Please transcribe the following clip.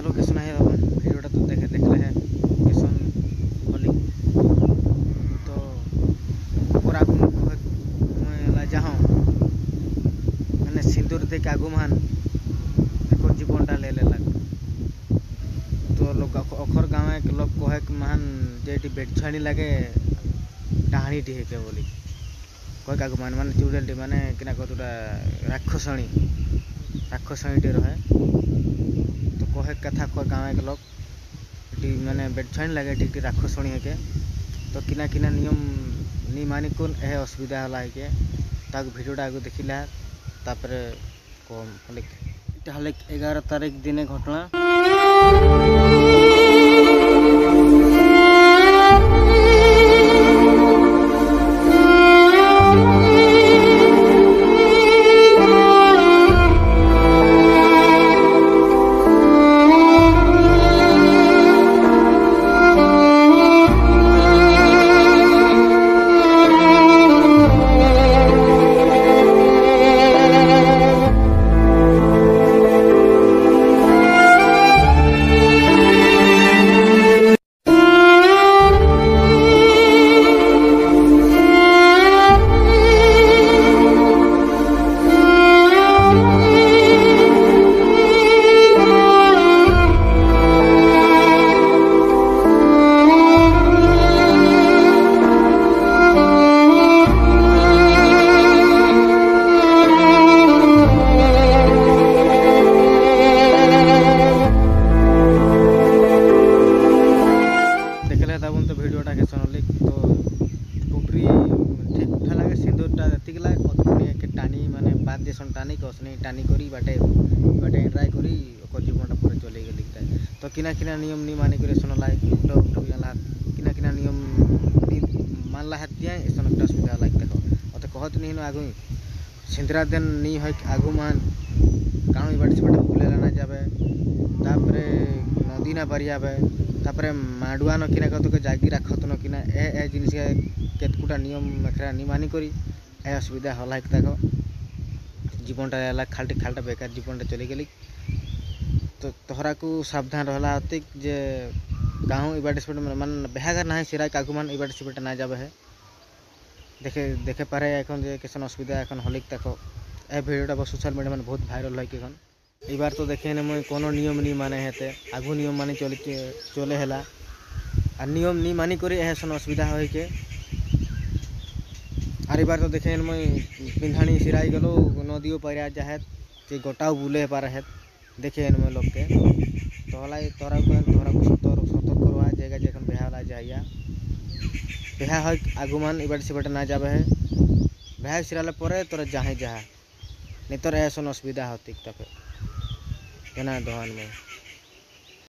location है भिडियोटा तो देखले है लोकेशन बोली तो ओकरा मैं जाऊँ मैंने सिंदूर देख आगू मान एक जीवनटा ले लग तो लोग अखर गाँव के लोग कहे कि महान जे बेटछाणी लगे डाणी टी के बोली कह क्या मान माने चुड़ेल माने कि कतुटा राक्षसणी टे रहे तो कहे कथा खर गाँव के लोग माने बेटछाणी लगे टी राक्षसणी है तो किना किना नियम नहीं मानिक यह असुविधा है के भिडियोटा आगे देखला तापर कम 11 तारीख दिन घटना तो भिडियोटा के सुनल तो टुटरी ठीक उठा लगे सिंदूरटा एति लगे के टाणी माने बाद देसन टाणी कसनी टाणी करी बाटे ट्राई करी जीवनटा पूरा चले गली तो किना किना नियम नहीं मानी कर सुनला किना किना नियम मानला हाथ दिया ऐसा एक सुविधा लाग देखो तो कहत नहीं आगु सिंदरा दिन नहीं है आगु मान काण बाटे से बुलेला ना जाबे तापरे नदी ना पारि जाबे तापरे माडुआ न किना कत जागी राखत न किना ए जिनिस केतकुटा नियम मेखरा नहीं मानी करी ए असुविधा हला देखो जीवनटा खालटे खालटा बेकार जीवनटा चली गली तो तोहरा को सावधान रहला अतिक जे गाँव इबाटे से मान बेहागर ना सिराय कागु मान इबाटे से ना जाबे है देखे पारे एखन जे कैसन असुविधा एखन हलिक देखो ए भिडियोटा बहुत सोशल मीडिया में बहुत भाइरल है एखन ई बार तो देखे न मैं कोनो नियम नहीं माने हेते आगु नियम मानी चले है और नियम नहीं मानी करी ऐसा असुविधा हो के आर बार तो देखे मैं पिंधाणी सिराई गलो नदियों पर जाहे कि गोटाओ बुले पार है देखे मैं लोग के तोहला तोरा को सतर्क करवा जगह जखन बेहा जाइया बेहा है आगु मान इबाटे से ना जाबे है बेहा सिराले पर तोरा जहाँ नहीं तो ऐसा असुविधा होती केना दहन में